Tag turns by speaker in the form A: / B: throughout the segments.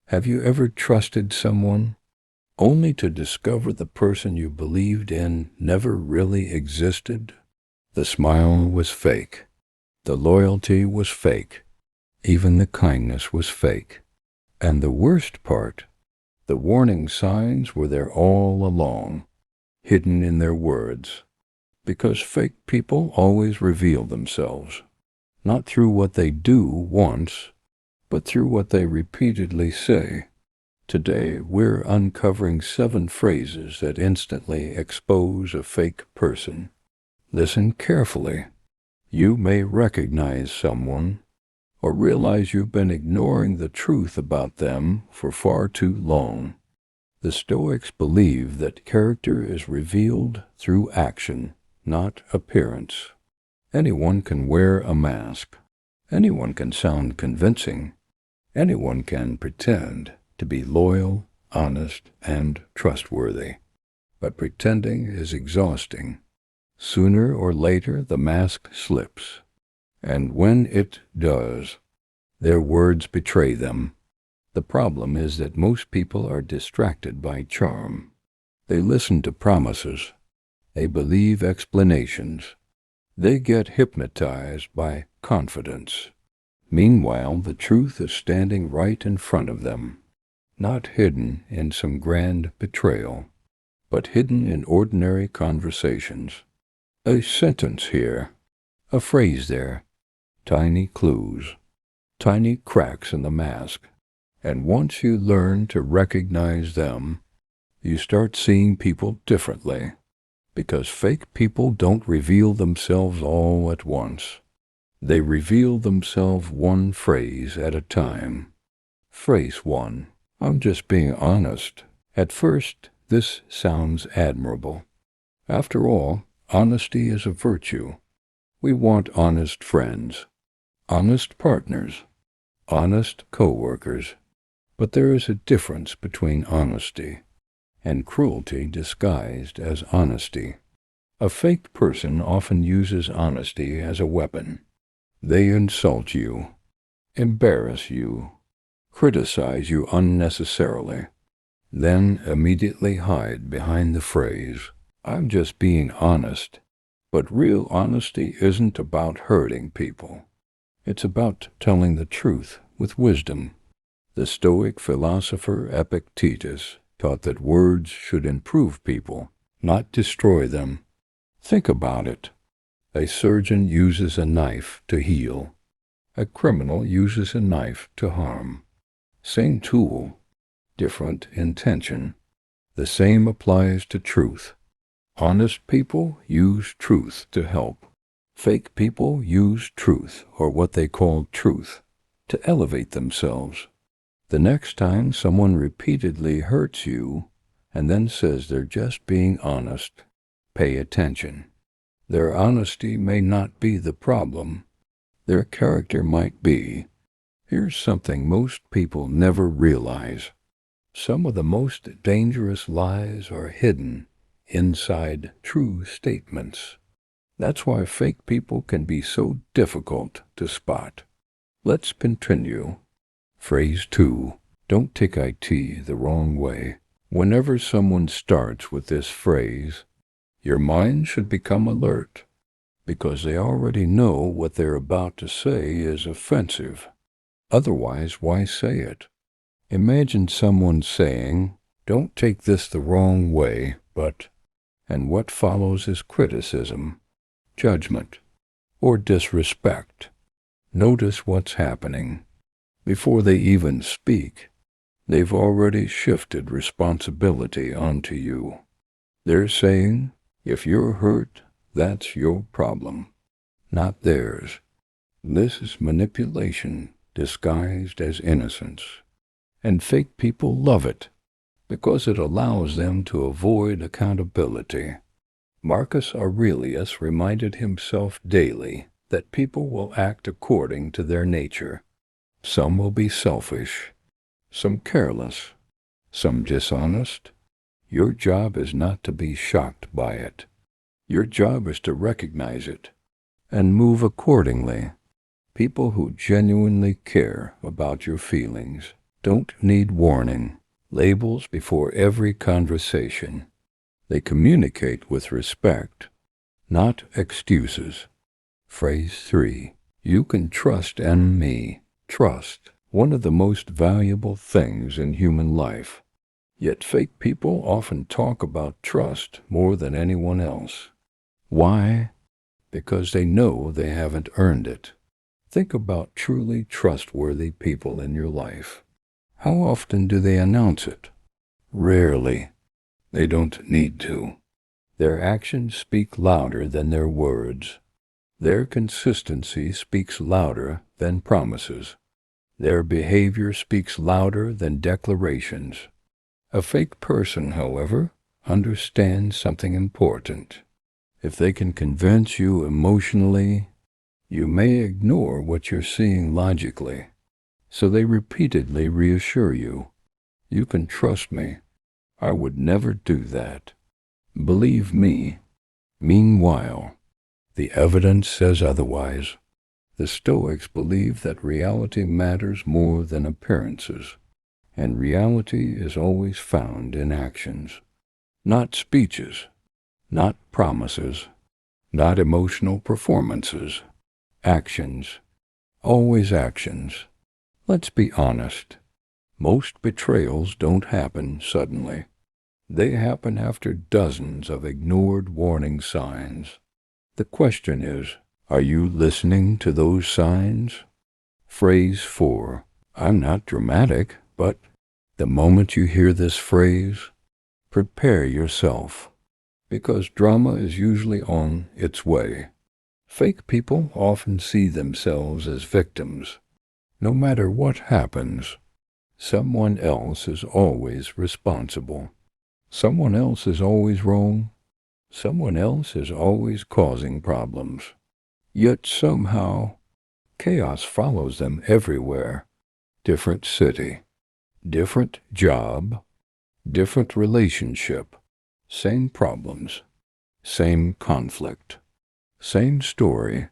A: Have you ever trusted someone only to discover the person you believed in never really existed? The smile was fake. The loyalty was fake. Even the kindness was fake. And the worst part, the warning signs were there all along, hidden in their words. Because fake people always reveal themselves, not through what they do once, but through what they repeatedly say. Today, we're uncovering 7 phrases that instantly expose a fake person. Listen carefully. You may recognize someone or realize you've been ignoring the truth about them for far too long. The Stoics believe that character is revealed through action, not appearance. Anyone can wear a mask. Anyone can sound convincing. Anyone can pretend to be loyal, honest, and trustworthy. But pretending is exhausting. Sooner or later, the mask slips. And when it does, their words betray them. The problem is that most people are distracted by charm. They listen to promises. They believe explanations. They get hypnotized by confidence. Meanwhile, the truth is standing right in front of them, not hidden in some grand betrayal, but hidden in ordinary conversations. A sentence here, a phrase there, tiny clues, tiny cracks in the mask. And once you learn to recognize them, you start seeing people differently, because fake people don't reveal themselves all at once. They reveal themselves one phrase at a time. Phrase 1. I'm just being honest. At first, this sounds admirable. After all, honesty is a virtue. We want honest friends, honest partners, honest co-workers. But there is a difference between honesty and cruelty disguised as honesty. A fake person often uses honesty as a weapon. They insult you, embarrass you, criticize you unnecessarily, then immediately hide behind the phrase, I'm just being honest. But real honesty isn't about hurting people. It's about telling the truth with wisdom. The Stoic philosopher Epictetus taught that words should improve people, not destroy them. Think about it. A surgeon uses a knife to heal. A criminal uses a knife to harm. Same tool, different intention. The same applies to truth. Honest people use truth to help. Fake people use truth, or what they call truth, to elevate themselves. The next time someone repeatedly hurts you and then says they're just being honest, pay attention. Their honesty may not be the problem. Their character might be. Here's something most people never realize. Some of the most dangerous lies are hidden inside true statements. That's why fake people can be so difficult to spot. Let's continue. Phrase 2. Don't take IT the wrong way. Whenever someone starts with this phrase, your mind should become alert, because they already know what they're about to say is offensive. Otherwise, why say it? Imagine someone saying, don't take this the wrong way, but, and what follows is criticism, judgment, or disrespect. Notice what's happening. Before they even speak, they've already shifted responsibility onto you. They're saying, if you're hurt, that's your problem, not theirs. This is manipulation disguised as innocence. And fake people love it, because it allows them to avoid accountability. Marcus Aurelius reminded himself daily that people will act according to their nature. Some will be selfish, some careless, some dishonest. Your job is not to be shocked by it. Your job is to recognize it and move accordingly. People who genuinely care about your feelings don't need warning, labels before every conversation. They communicate with respect, not excuses. Phrase 3. You can trust in me. Trust, one of the most valuable things in human life. Yet fake people often talk about trust more than anyone else. Why? Because they know they haven't earned it. Think about truly trustworthy people in your life. How often do they announce it? Rarely. They don't need to. Their actions speak louder than their words. Their consistency speaks louder than promises. Their behavior speaks louder than declarations. A fake person, however, understands something important. If they can convince you emotionally, you may ignore what you're seeing logically. So they repeatedly reassure you, "You can trust me. I would never do that. Believe me." Meanwhile, the evidence says otherwise. The Stoics believe that reality matters more than appearances, and reality is always found in actions, not speeches, not promises, not emotional performances. Actions, always actions. Let's be honest. Most betrayals don't happen suddenly. They happen after dozens of ignored warning signs. The question is, are you listening to those signs? Phrase 4. I'm not dramatic, but the moment you hear this phrase, prepare yourself, because drama is usually on its way. Fake people often see themselves as victims. No matter what happens, someone else is always responsible. Someone else is always wrong. Someone else is always causing problems. Yet somehow, chaos follows them everywhere. Different city, different job, different relationship, same problems, same conflict, same story.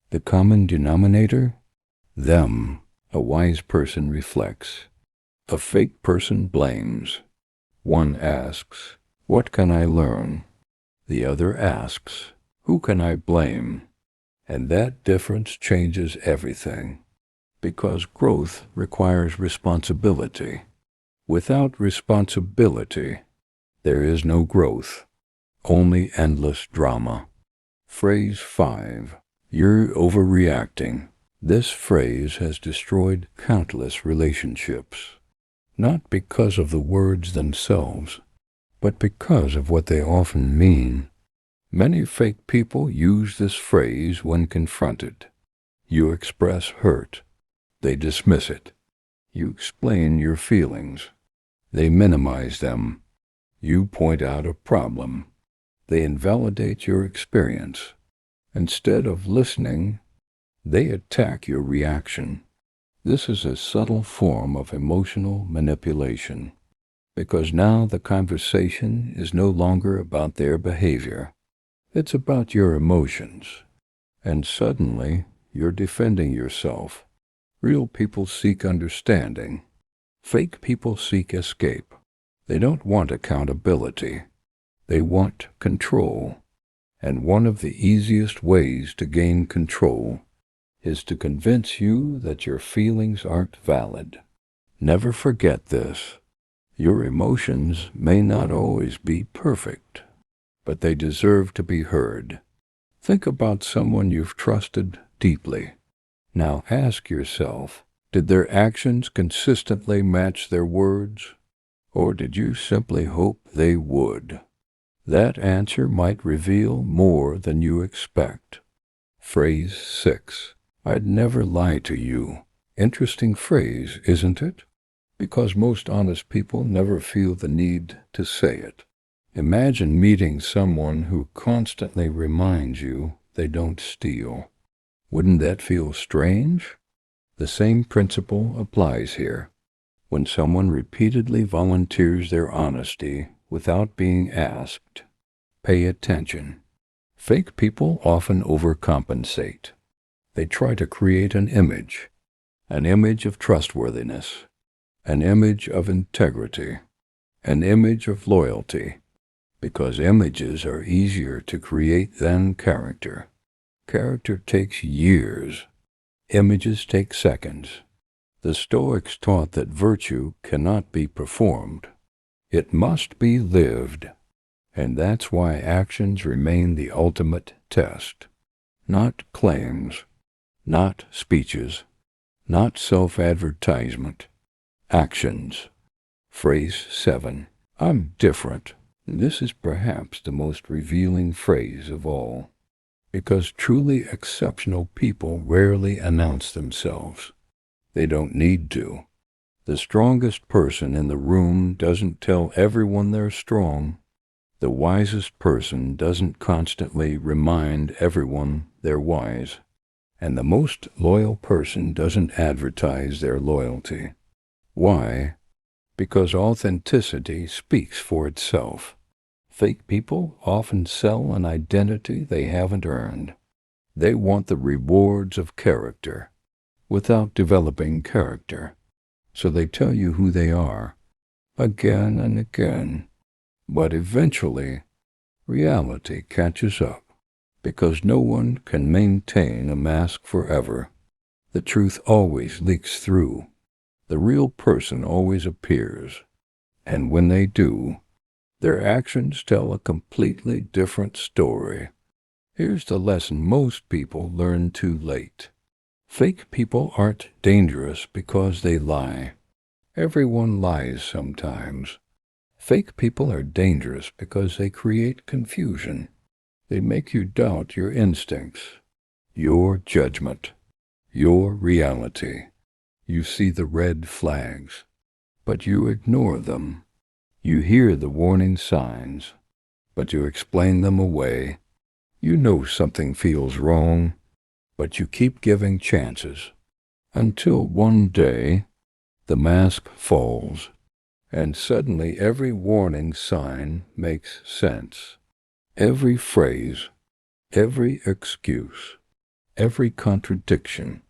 A: The common denominator? Them. A wise person reflects. A fake person blames. One asks, "What can I learn?" The other asks, "Who can I blame?" And that difference changes everything, because growth requires responsibility. Without responsibility, there is no growth, only endless drama. Phrase 5. You're overreacting. This phrase has destroyed countless relationships, not because of the words themselves, but because of what they often mean. Many fake people use this phrase when confronted. You express hurt. They dismiss it. You explain your feelings. They minimize them. You point out a problem. They invalidate your experience. Instead of listening, they attack your reaction. This is a subtle form of emotional manipulation, because now the conversation is no longer about their behavior. It's about your emotions. And suddenly, you're defending yourself. Real people seek understanding. Fake people seek escape. They don't want accountability. They want control. And one of the easiest ways to gain control is to convince you that your feelings aren't valid. Never forget this. Your emotions may not always be perfect, but they deserve to be heard. Think about someone you've trusted deeply. Now ask yourself, did their actions consistently match their words? Or did you simply hope they would? That answer might reveal more than you expect. Phrase 6. I'd never lie to you. Interesting phrase, isn't it? Because most honest people never feel the need to say it. Imagine meeting someone who constantly reminds you they don't steal. Wouldn't that feel strange? The same principle applies here. When someone repeatedly volunteers their honesty without being asked, pay attention. Fake people often overcompensate. They try to create an image of trustworthiness, an image of integrity, an image of loyalty, because images are easier to create than character. Character takes years. Images take seconds. The Stoics taught that virtue cannot be performed. It must be lived. And that's why actions remain the ultimate test. Not claims, not speeches, not self-advertisement. Actions. Phrase 7. I'm different. This is perhaps the most revealing phrase of all, because truly exceptional people rarely announce themselves. They don't need to. The strongest person in the room doesn't tell everyone they're strong. The wisest person doesn't constantly remind everyone they're wise. And the most loyal person doesn't advertise their loyalty. Why? Because authenticity speaks for itself. Fake people often sell an identity they haven't earned. They want the rewards of character without developing character. So they tell you who they are, again and again. But eventually, reality catches up, because no one can maintain a mask forever. The truth always leaks through. The real person always appears. And when they do, their actions tell a completely different story. Here's the lesson most people learn too late. Fake people aren't dangerous because they lie. Everyone lies sometimes. Fake people are dangerous because they create confusion. They make you doubt your instincts, your judgment, your reality. You see the red flags, but you ignore them. You hear the warning signs, but you explain them away. You know something feels wrong, but you keep giving chances, until one day the mask falls, and suddenly every warning sign makes sense. Every phrase, every excuse, every contradiction.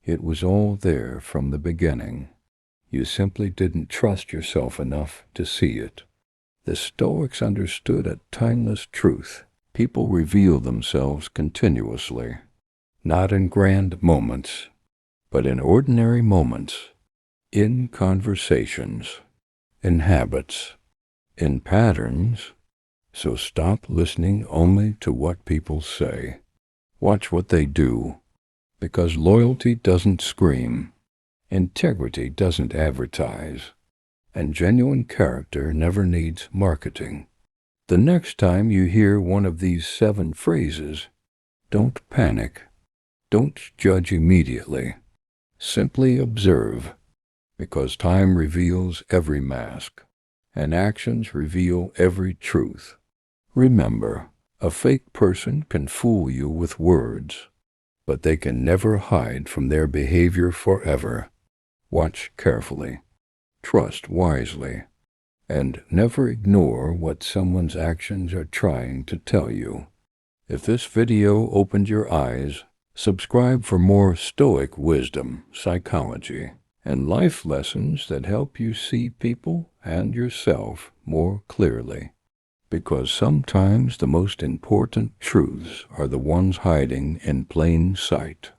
A: It was all there from the beginning. You simply didn't trust yourself enough to see it. The Stoics understood a timeless truth. People reveal themselves continuously, not in grand moments, but in ordinary moments, in conversations, in habits, in patterns. So stop listening only to what people say. Watch what they do, because loyalty doesn't scream, integrity doesn't advertise, and genuine character never needs marketing. The next time you hear one of these 7 phrases, don't panic. Don't judge immediately. Simply observe, because time reveals every mask, and actions reveal every truth. Remember, a fake person can fool you with words, but they can never hide from their behavior forever. Watch carefully, trust wisely, and never ignore what someone's actions are trying to tell you. If this video opened your eyes, subscribe for more Stoic wisdom, psychology, and life lessons that help you see people and yourself more clearly. Because sometimes the most important truths are the ones hiding in plain sight.